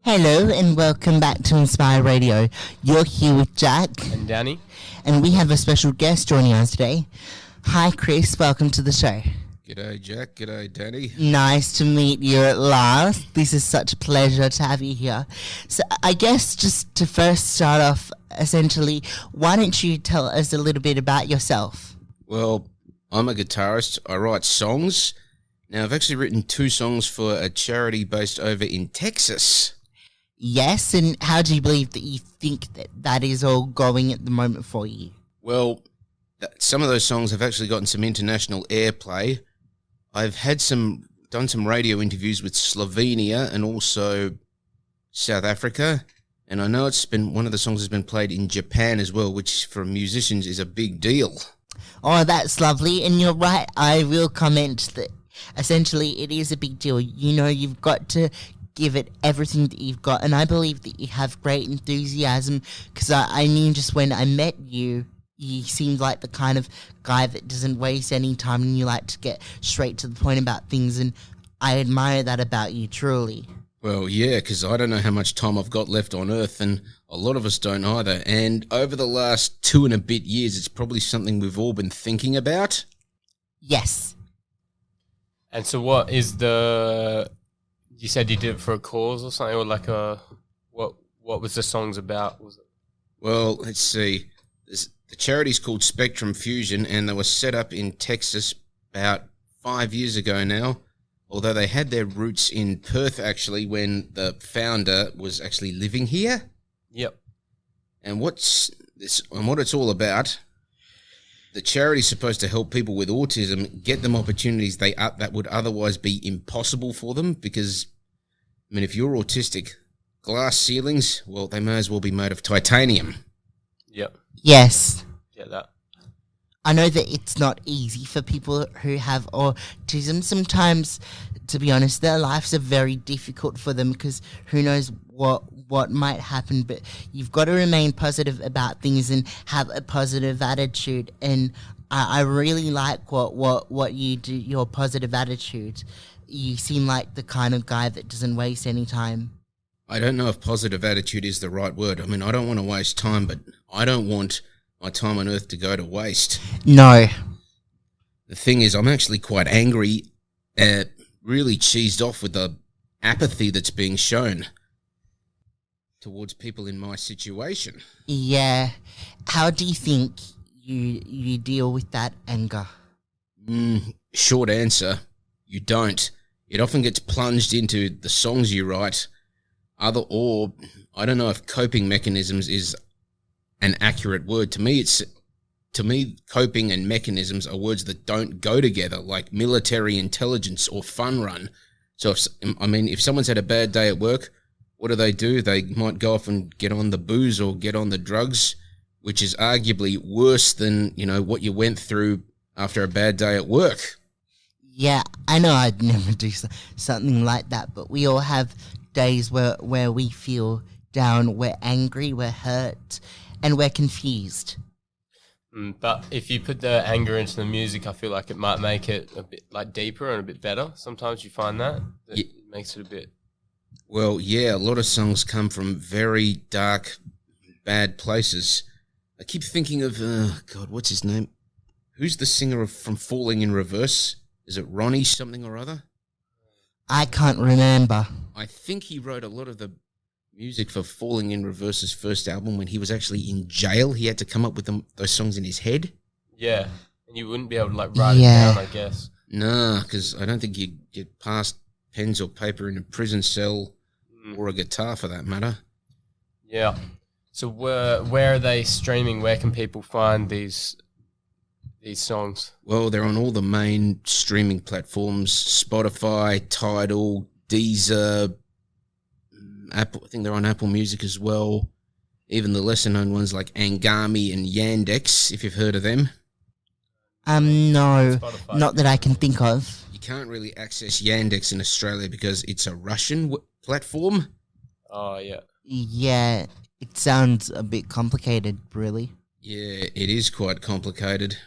Hello and welcome back to Inspire Radio. You're here with Jack. And Danny. And we have a special guest joining us today. Hi Chris, welcome to the show. G'day Jack, g'day Danny. Nice to meet you at last. This is such a pleasure to have you here. So I guess just to first start off, essentially, why don't you tell us a little bit about yourself? Well, I'm a guitarist. I write songs. Now, I've actually written 2 songs for a charity based over in Texas. Yes, and how do you believe that you think that is all going at the moment for you? Well, some of those songs have actually gotten some international airplay. I've had done some radio interviews with Slovenia and also South Africa, and I know one of the songs has been played in Japan as well, which for musicians is a big deal. Oh, that's lovely, and you're right, I will comment that essentially it is a big deal. You know, you've got to give it everything that you've got, and I believe that you have great enthusiasm, because I knew just when I met you, you seemed like the kind of guy that doesn't waste any time, and you like to get straight to the point about things, and I admire that about you, truly. Well, yeah, because I don't know how much time I've got left on Earth, and a lot of us don't either, and over the last 2 and a bit years, it's probably something we've all been thinking about. Yes. And so you said you did it for a cause or something, or like what was the songs about? Was it? Well, let's see. The charity's called Spectrum Fusion, and they were set up in Texas about 5 years ago now, although they had their roots in Perth, actually, when the founder was actually living here. Yep. And what it's all about, the charity's supposed to help people with autism get them opportunities that would otherwise be impossible for them, because, I mean, if you're autistic, glass ceilings, well, they may as well be made of titanium. Yep. Yes. Get that. I know that it's not easy for people who have autism. Sometimes, to be honest, their lives are very difficult for them, because who knows what might happen, but you've got to remain positive about things and have a positive attitude, and I really like what you do, your positive attitude. You seem like the kind of guy that doesn't waste any time. I don't know if positive attitude is the right word. I mean, I don't want to waste time, but I don't want my time on Earth to go to waste. No. The thing is, I'm actually quite angry, really cheesed off with the apathy that's being shown towards people in my situation. Yeah. How do you think you deal with that anger? Short answer, you don't. It often gets plunged into the songs you write, or I don't know if coping mechanisms is an accurate word. To me, coping and mechanisms are words that don't go together, like military intelligence or fun run. So if someone's had a bad day at work, what do? They might go off and get on the booze or get on the drugs, which is arguably worse than, what you went through after a bad day at work. Yeah, I know I'd never do something like that, but we all have days where we feel down, we're angry, we're hurt, and we're confused. But if you put the anger into the music, I feel like it might make it a bit like deeper and a bit better. Sometimes you find that it makes it a bit. Well, yeah, a lot of songs come from very dark, bad places. I keep thinking of, what's his name? Who's the singer from Falling in Reverse? Is it Ronnie something or other? I can't remember. I think he wrote a lot of the music for Falling in Reverse's first album when he was actually in jail. He had to come up with those songs in his head. Yeah, and you wouldn't be able to write it down, I guess. Nah, because I don't think you'd get past pens or paper in a prison cell or a guitar for that matter. Yeah. So where are they streaming? Where can people find these songs? Well, they're on all the main streaming platforms: Spotify, Tidal, Deezer, Apple. I think they're on Apple Music as well. Even the lesser-known ones like Angami and Yandex, if you've heard of them. No, Spotify. Not that I can think of. You can't really access Yandex in Australia because it's a Russian platform. Oh, yeah. Yeah, it sounds a bit complicated, really. Yeah, it is quite complicated.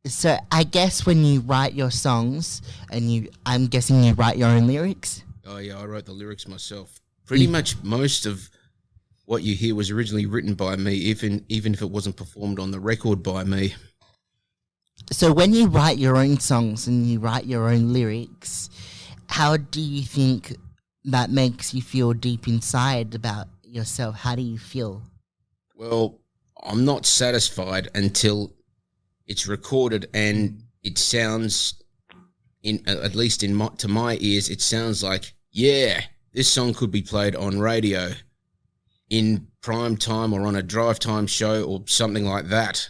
So I guess when you write your songs, and I'm guessing you write your own lyrics? Oh, yeah, I wrote the lyrics myself. Pretty much most of what you hear was originally written by me, even if it wasn't performed on the record by me. So when you write your own songs and you write your own lyrics, how do you think that makes you feel deep inside about yourself? How do you feel? Well, I'm not satisfied until it's recorded and it sounds, at least to my ears, it sounds like, yeah, this song could be played on radio in prime time or on a drive time show or something like that.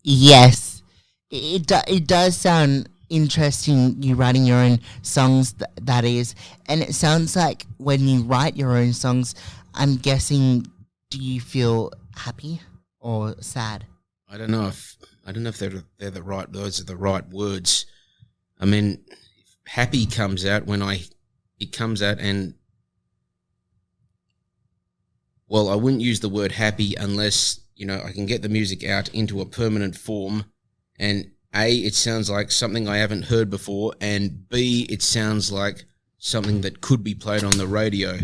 Yes, it does sound interesting, you writing your own songs, that is. And it sounds like when you write your own songs, I'm guessing, do you feel happy or sad? I don't know if they're the right, those are the right words. I mean, happy comes out when it comes out and, well, I wouldn't use the word happy unless, I can get the music out into a permanent form, and A, it sounds like something I haven't heard before, and B, it sounds like something that could be played on the radio.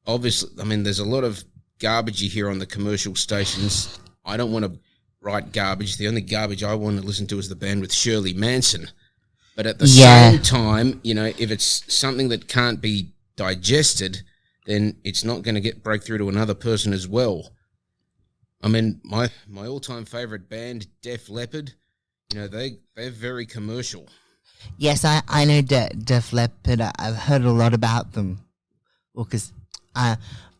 Obviously, I mean, there's a lot of garbage you hear on the commercial stations. I don't want to write garbage. The only garbage I want to listen to is the band with Shirley Manson. But at the same time, if it's something that can't be digested, then it's not going to break through to another person as well. I mean, my all-time favourite band, Def Leppard, they're very commercial. Yes, I know Def Leppard. I've heard a lot about them. Well, because I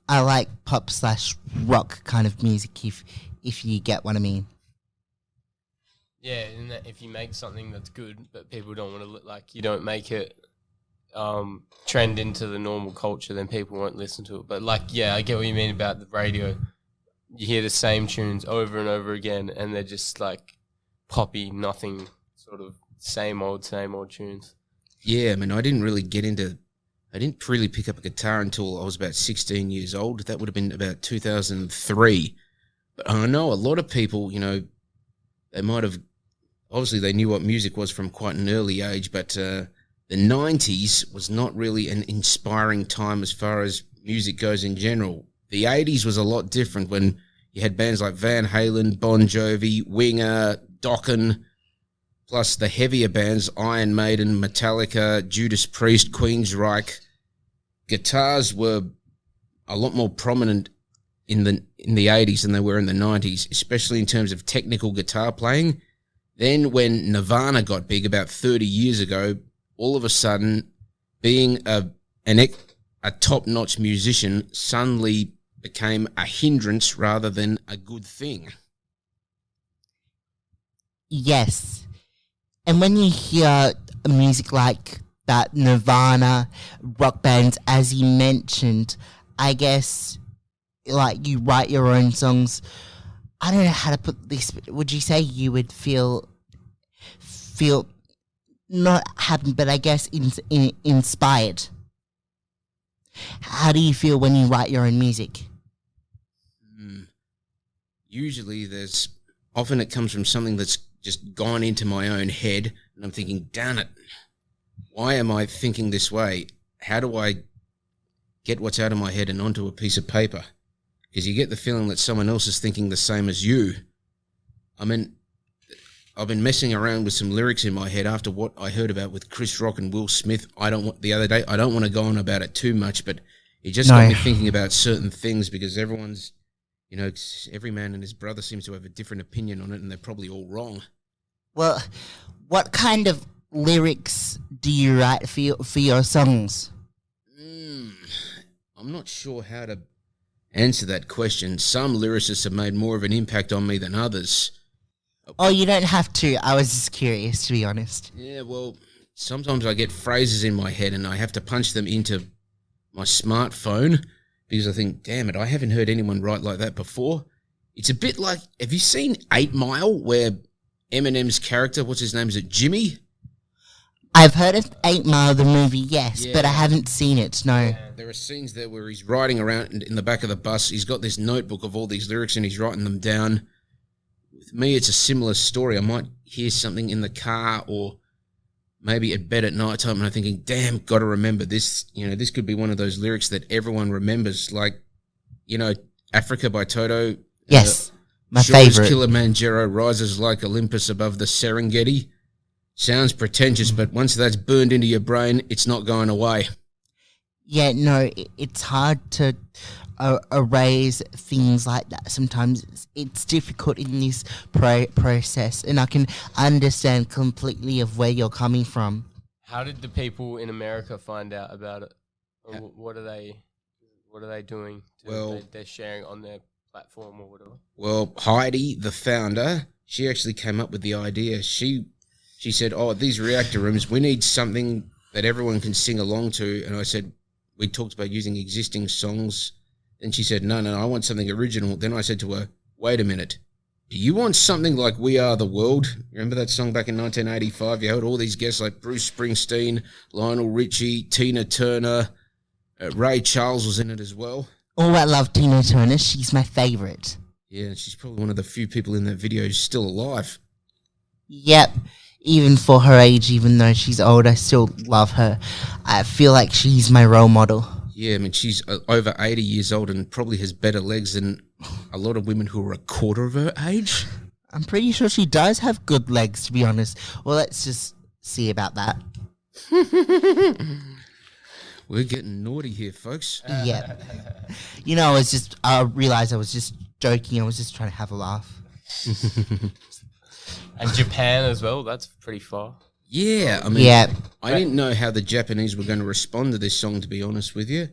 like pop/rock kind of music, if you get what I mean. Yeah, and that if you make something that's good, but people don't want to you don't make it trend into the normal culture, then people won't listen to it. But I get what you mean about the radio. You hear the same tunes over and over again, and they're just poppy, nothing, sort of same old tunes. Yeah, I mean, I didn't really pick up a guitar until I was about 16 years old. That would have been about 2003. But I know a lot of people, they might have, obviously they knew what music was from quite an early age, but the 90s was not really an inspiring time as far as music goes in general. The 80s was a lot different when you had bands like Van Halen, Bon Jovi, Winger, Dokken, plus the heavier bands, Iron Maiden, Metallica, Judas Priest, Queensryche. Guitars were a lot more prominent in the 80s than they were in the 90s, especially in terms of technical guitar playing. Then when Nirvana got big about 30 years ago, all of a sudden, being a top-notch musician suddenly became a hindrance rather than a good thing. Yes. And when you hear music like that, Nirvana, rock bands, as you mentioned, I guess, you write your own songs. I don't know how to put this, but would you say you would feel not happy, but I guess inspired? How do you feel when you write your own music? Usually often it comes from something that's just gone into my own head, and I'm thinking, damn it, why am I thinking this way? How do I get what's out of my head and onto a piece of paper? Because you get the feeling that someone else is thinking the same as you. I mean, I've been messing around with some lyrics in my head after what I heard about with Chris Rock and Will Smith the other day. I don't want to go on about it too much, but it just got me thinking about certain things, because everyone's, every man and his brother seems to have a different opinion on it, and they're probably all wrong. Well, what kind of lyrics do you write for your songs? I'm not sure how to answer that question. Some lyricists have made more of an impact on me than others. Oh, you don't have to. I was just curious, to be honest. Yeah, well, sometimes I get phrases in my head and I have to punch them into my smartphone because I think, damn it, I haven't heard anyone write like that before. It's a bit like, have you seen 8 Mile, where Eminem's character, what's his name, is it Jimmy? I've heard of 8 Mile, the movie, yes, but I haven't seen it, no. There are scenes there where he's riding around in the back of the bus. He's got this notebook of all these lyrics and he's writing them down. With me, it's a similar story. I might hear something in the car, or maybe at bed at night time, and I'm thinking, damn, got to remember this. You know, this could be one of those lyrics that everyone remembers, like, you know, Africa by Toto. Yes, my Shores favorite. Kilimanjaro rises like Olympus above the Serengeti. Sounds pretentious, but once that's burned into your brain, it's not going away. Yeah, no, it's hard to erase things like that. Sometimes it's difficult in this process, and I can understand completely of where you're coming from. How did the people in America find out about it? Or what are they doing? They're sharing on their platform or whatever. Well, Heidi, the founder, she actually came up with the idea. She said, "Oh, these reactor rooms, we need something that everyone can sing along to." And I said, we talked about using existing songs. Then she said, no, I want something original. Then I said to her, wait a minute. Do you want something like We Are the World? Remember that song back in 1985? You had all these guests like Bruce Springsteen, Lionel Richie, Tina Turner, Ray Charles was in it as well. Oh, I love Tina Turner. She's my favourite. Yeah, she's probably one of the few people in that video who's still alive. Yep. Even for her age, even though she's old, I still love her. I feel like she's my role model. Yeah, I mean, she's over 80 years old and probably has better legs than a lot of women who are a quarter of her age. I'm pretty sure she does have good legs, to be honest. Well, let's just see about that. We're getting naughty here, folks. Yeah. You know, I realised I was just joking. I was just trying to have a laugh. And Japan as well, that's pretty far. Yeah, I mean, yeah. I didn't know how the Japanese were going to respond to this song, to be honest with you.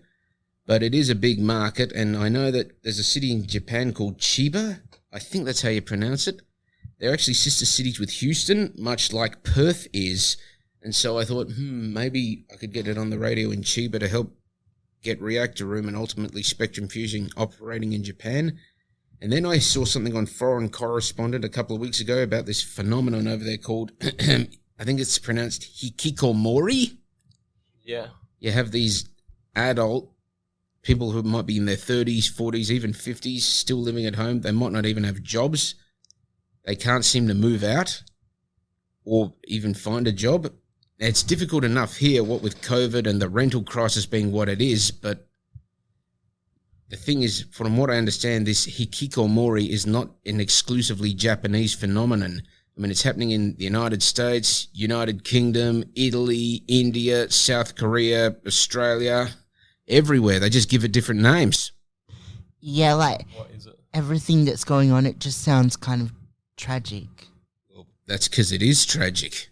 But it is a big market, and I know that there's a city in Japan called Chiba. I think that's how you pronounce it. They're actually sister cities with Houston, much like Perth is. And so I thought, maybe I could get it on the radio in Chiba to help get Reactor Room and ultimately Spectrum Fusion operating in Japan. And then I saw something on Foreign Correspondent a couple of weeks ago about this phenomenon over there called, I think it's pronounced hikikomori. Yeah. You have these adult people who might be in their 30s, 40s, even 50s, still living at home. They might not even have jobs. They can't seem to move out or even find a job. It's difficult enough here, what with COVID and the rental crisis being what it is, but the thing is, from what I understand, this hikikomori is not an exclusively Japanese phenomenon. I mean, it's happening in the United States, United Kingdom, Italy, India, South Korea, Australia, everywhere. They just give it different names. Yeah, like, What is it? everything that's going on, it just sounds kind of tragic. Well, that's because it is tragic.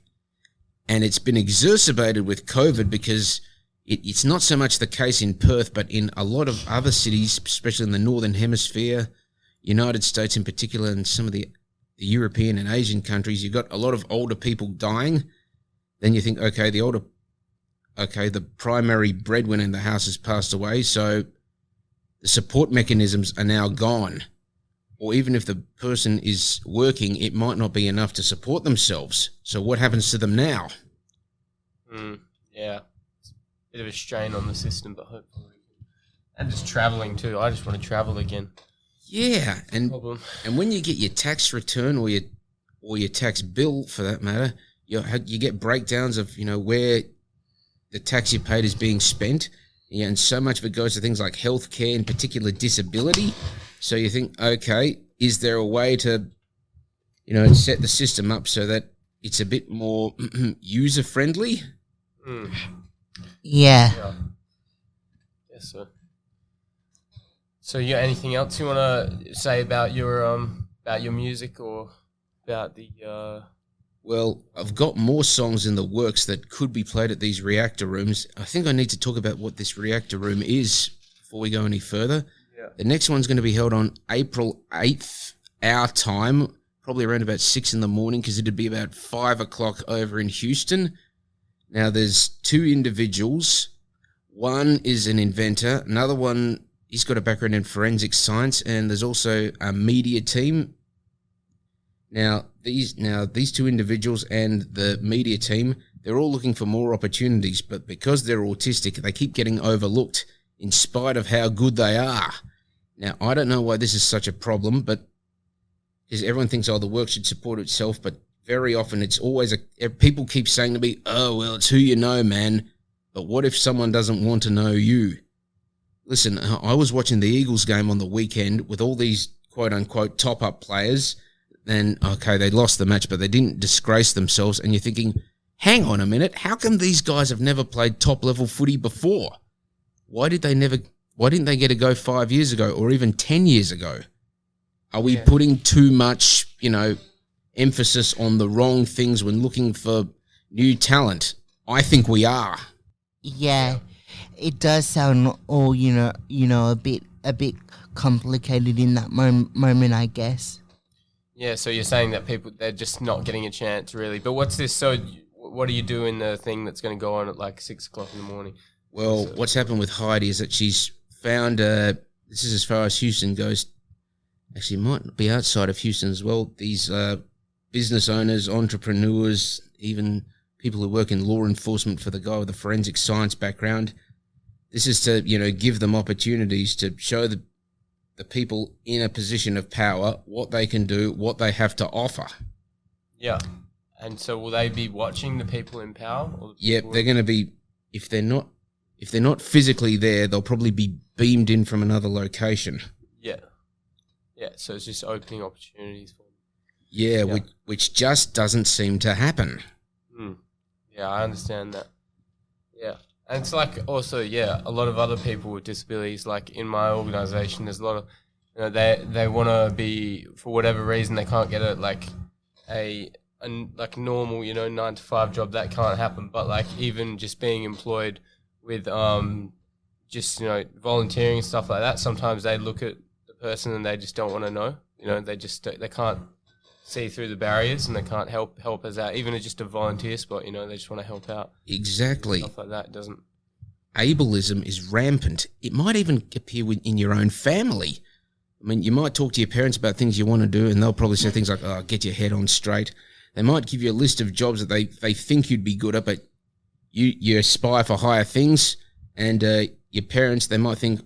And it's been exacerbated with COVID because it's not so much the case in Perth, but in a lot of other cities, especially in the Northern Hemisphere, United States in particular, and some of the European and Asian countries, you've got a lot of older people dying. Then you think, okay, the primary breadwinner in the house has passed away, so the support mechanisms are now gone. Or even if the person is working, it might not be enough to support themselves. So what happens to them now? Yeah. Bit of a strain on the system, but hopefully. And just travelling too. I just want to travel again. Yeah, and Problem. and when you get your tax return or your tax bill, for that matter, you get breakdowns of where the tax you paid is being spent. Yeah, and so much of it goes to things like healthcare, in particular disability. So you think, okay, is there a way to set the system up so that it's a bit more user friendly? Yeah. Yes, sir. So, yeah, anything else you want to say about your music or about the? Well, I've got more songs in the works that could be played at these Reactor Rooms. I think I need to talk about what this Reactor Room is before we go any further. Yeah. The next one's going to be held on April 8th, our time, probably around about 6 in the morning, because it'd be about 5 o'clock over in Houston. Now, there's two individuals. One is an inventor. Another one, he's got a background in forensic science, and there's also a media team. Now, these two individuals and the media team, they're all looking for more opportunities, but because they're autistic, they keep getting overlooked in spite of how good they are. Now, I don't know why this is such a problem, but because everyone thinks, the work should support itself, but very often it's always people keep saying to me, oh, well, it's who you know, man. But what if someone doesn't want to know you? Listen, I was watching the Eagles game on the weekend with all these quote-unquote top-up players. Then, okay, they lost the match, but they didn't disgrace themselves. And you're thinking, hang on a minute, how come these guys have never played top-level footy before? Why didn't they get a go 5 years ago or even 10 years ago? Are we putting too much, emphasis on the wrong things when looking for new talent? I think we are. Yeah, it does sound all a bit complicated in that moment, I guess. Yeah, so you're saying that they're just not getting a chance, really. But what's this? So, what do you do in the thing that's going to go on at like 6 o'clock in the morning? Well, what's happened with Heidi is that she's found, this is as far as Houston goes, actually might be outside of Houston as well, these business owners, entrepreneurs, even people who work in law enforcement for the guy with a forensic science background. This is to, give them opportunities to show the people in a position of power what they can do, what they have to offer. Yeah. And so will they be watching the people in power? Yep, they're going to be, if they're not physically there, they'll probably be beamed in from another location. Yeah. Yeah, so it's just opening opportunities for them. Yeah, which just doesn't seem to happen. Yeah, I understand that. Yeah. And it's like also, a lot of other people with disabilities, like in my organisation, there's a lot of, they want to be, for whatever reason, they can't get a normal, 9-to-5 job. That can't happen. But like even just being employed with volunteering and stuff like that, sometimes they look at the person and they just don't want to know. They can't see through the barriers and they can't help us out. Even just a volunteer spot, they just want to help out. Exactly. Stuff like that doesn't. Ableism is rampant. It might even appear in your own family. I mean, you might talk to your parents about things you want to do and they'll probably say things like, oh, get your head on straight. They might give you a list of jobs that they think you'd be good at, but you aspire for higher things, and your parents, they might think,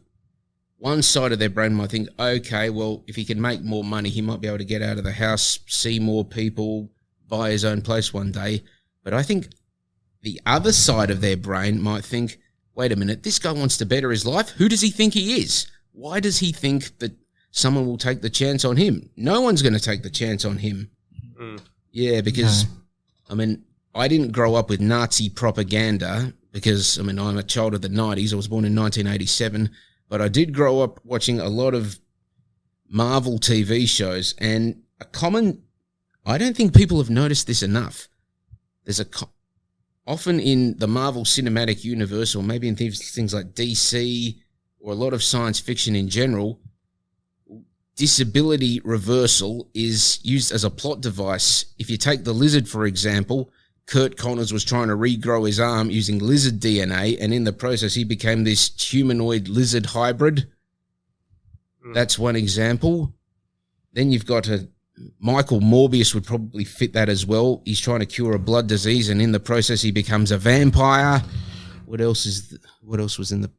one side of their brain might think, okay, well, if he can make more money, he might be able to get out of the house, see more people, buy his own place one day. But I think the other side of their brain might think, wait a minute, this guy wants to better his life. Who does he think he is? Why does he think that someone will take the chance on him? No one's going to take the chance on him. Yeah, because, I didn't grow up with Nazi propaganda because, I'm a child of the 90s. I was born in 1987. But I did grow up watching a lot of Marvel TV shows, and I don't think people have noticed this enough. There's often in the Marvel Cinematic Universe, or maybe in things like DC, or a lot of science fiction in general, disability reversal is used as a plot device. If you take the Lizard, for example, Kurt Connors was trying to regrow his arm using lizard DNA, and in the process he became this humanoid lizard hybrid. That's one example. Then you've got Michael Morbius would probably fit that as well. He's trying to cure a blood disease, and in the process he becomes a vampire. What else was in the...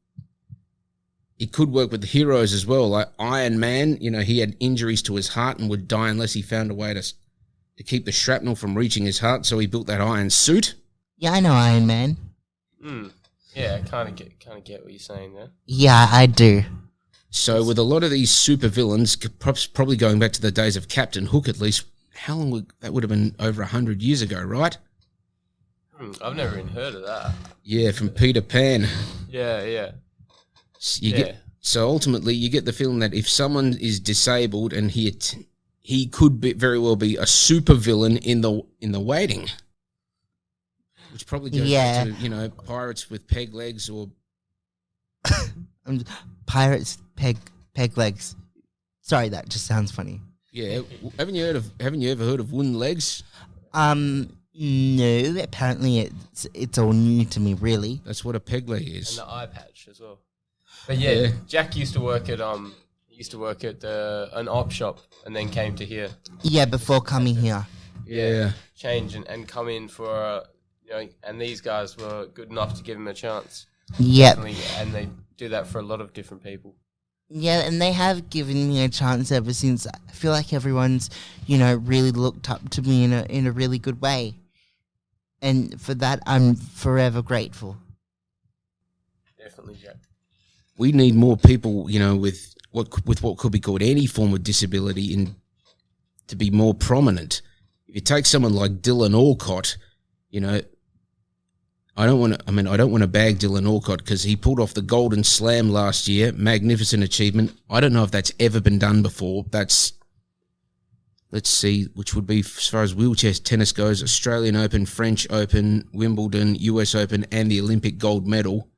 It could work with the heroes as well, like Iron Man. He had injuries to his heart and would die unless he found a way to keep the shrapnel from reaching his heart, so he built that iron suit. Yeah, I know Iron Man. Yeah, I kind of get what you're saying there. Yeah, I do. So with a lot of these supervillains, probably going back to the days of Captain Hook at least, how long that would have been? Over 100 years ago, right? I've never even heard of that. Yeah, from Peter Pan. Yeah. So ultimately, you get the feeling that if someone is disabled and he could very well be a supervillain in the waiting, which probably goes back to pirates with peg legs or pirates peg legs. Sorry, that just sounds funny. Yeah, haven't you ever heard of wooden legs? No. Apparently, it's all new to me. Really, that's what a peg leg is. And the eye patch as well. But yeah, Jack used to work at an op shop and then came to here. Yeah, before coming here. Yeah. Change and come in for, and these guys were good enough to give him a chance. Yep. And they do that for a lot of different people. Yeah, and they have given me a chance ever since. I feel like everyone's, really looked up to me in a really good way. And for that, I'm forever grateful. Definitely, Jack. We need more people, with what could be called any form of disability to be more prominent. If you take someone like Dylan Alcott, I don't want to bag Dylan Alcott because he pulled off the Golden Slam last year. Magnificent achievement. I don't know if that's ever been done before. Let's see, which would be, as far as wheelchair tennis goes, Australian Open, French Open, Wimbledon, US Open, and the Olympic gold medal.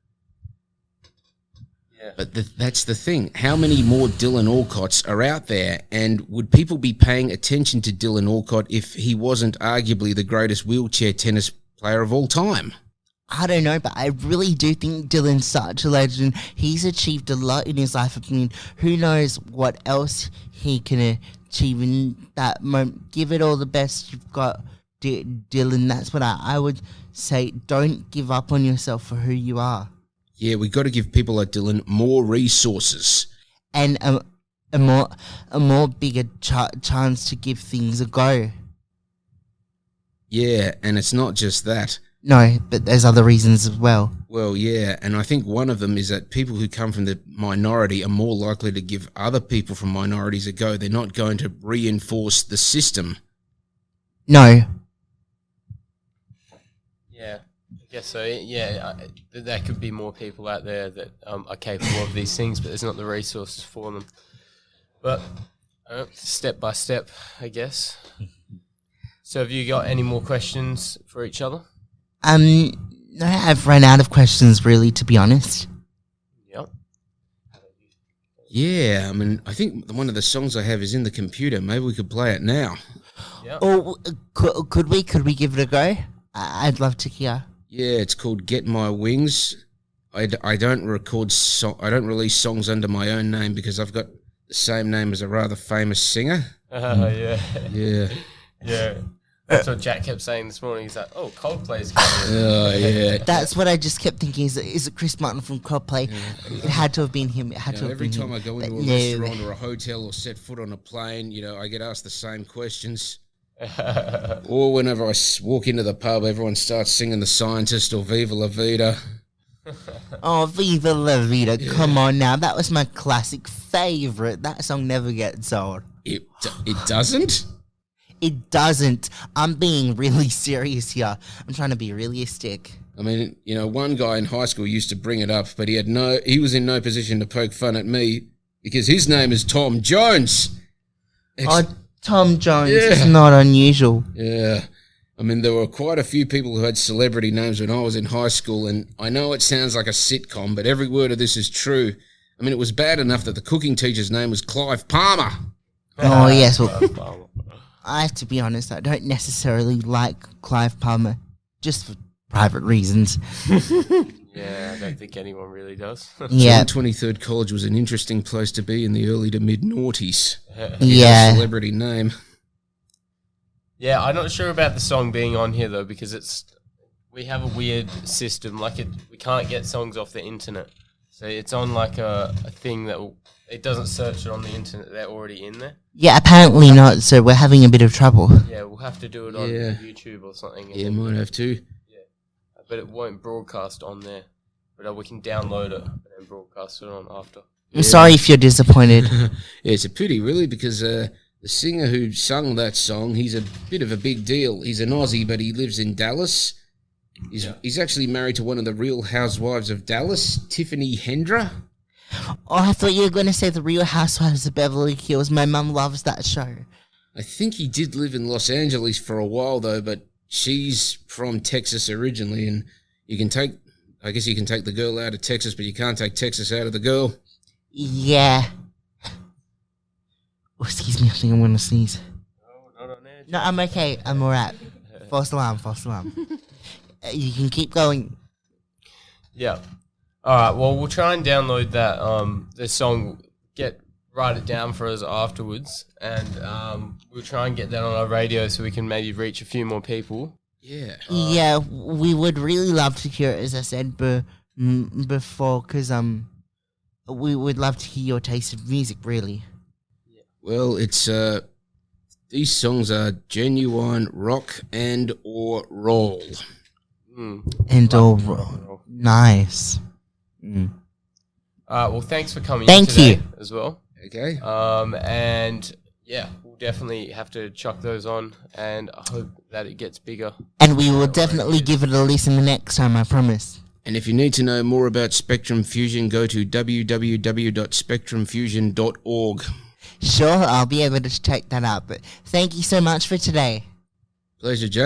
Yeah. But that's the thing. How many more Dylan Alcotts are out there? And would people be paying attention to Dylan Alcott if he wasn't arguably the greatest wheelchair tennis player of all time? I don't know, but I really do think Dylan's such a legend. He's achieved a lot in his life. I mean, who knows what else he can achieve in that moment. Give it all the best you've got, Dylan. That's what I would say. Don't give up on yourself for who you are. Yeah, we got to give people like Dylan more resources. And a more bigger chance to give things a go. Yeah, and it's not just that. No, but there's other reasons as well. Well, yeah, and I think one of them is that people who come from the minority are more likely to give other people from minorities a go. They're not going to reinforce the system. No. Yeah, I guess so. Yeah, there could be more people out there that are capable of these things, but there's not the resources for them. But step by step, I guess. So have you got any more questions for each other? No, I've run out of questions, really, to be honest. Yep. Yeah, I think one of the songs I have is in the computer. Maybe we could play it now. Yep. Oh, could we give it a go? I'd love to hear. Yeah, it's called Get My Wings. I don't release songs under my own name because I've got the same name as a rather famous singer. Yeah. Yeah. Yeah. That's what Jack kept saying this morning. He's like, "Oh, Coldplay's coming." Oh, yeah. That's what I just kept thinking. Is it Chris Martin from Coldplay? Yeah. It had to have been him. It had to have every been time him. I go into a restaurant or a hotel or set foot on a plane, I get asked the same questions. Or whenever I walk into the pub, everyone starts singing The Scientist or Viva La Vida. Oh, Viva La Vida. Yeah. Come on now. That was my classic favourite. That song never gets old. It doesn't? It doesn't. I'm being really serious here. I'm trying to be realistic. One guy in high school used to bring it up, but he was in no position to poke fun at me because his name is Tom Jones. Tom Jones is not unusual. Yeah. There were quite a few people who had celebrity names when I was in high school, and I know it sounds like a sitcom, but every word of this is true. It was bad enough that the cooking teacher's name was Clive Palmer. Oh, yes. Well, I have to be honest, I don't necessarily like Clive Palmer, just for private reasons. Yeah, I don't think anyone really does. Yeah. 23rd College was an interesting place to be in the early to mid-noughties. Yeah. Celebrity name. Yeah, I'm not sure about the song being on here, though, because we have a weird system. We can't get songs off the internet. So it's on a thing that it doesn't search it on the internet. They're already in there. Yeah, apparently not. So we're having a bit of trouble. Yeah, we'll have to do it on YouTube or something. Yeah, might have to. Yeah, but it won't broadcast on there. But we can download it and then broadcast it on after. I'm sorry if you're disappointed. Yeah, it's a pity, really, because the singer who sung that song, he's a bit of a big deal. He's an Aussie, but he lives in Dallas. He's actually married to one of the Real Housewives of Dallas, Tiffany Hendra. Oh, I thought you were going to say the Real Housewives of Beverly Hills. My mum loves that show. I think he did live in Los Angeles for a while, though, but she's from Texas originally, and you can take the girl out of Texas, but you can't take Texas out of the girl. Yeah. Oh, excuse me, I think I'm going to sneeze. No, not on there. No, I'm okay. I'm all right. False alarm. You can keep going. Yeah. All right. Well, we'll try and download that the song. Write it down for us afterwards, and we'll try and get that on our radio so we can maybe reach a few more people. Yeah. Yeah, we would really love to hear it, as I said before, because we would love to hear your taste of music, really. Well, it's these songs are genuine rock and or roll. And all nice. Well, thanks for coming Thank in today you. as well. Okay. And yeah, we'll definitely have to chuck those on, and I hope that it gets bigger. And we will definitely give it a listen the next time, I promise. And if you need to know more about Spectrum Fusion, go to www.spectrumfusion.org. Sure, I'll be able to check that out. But thank you so much for today. Pleasure, Jack.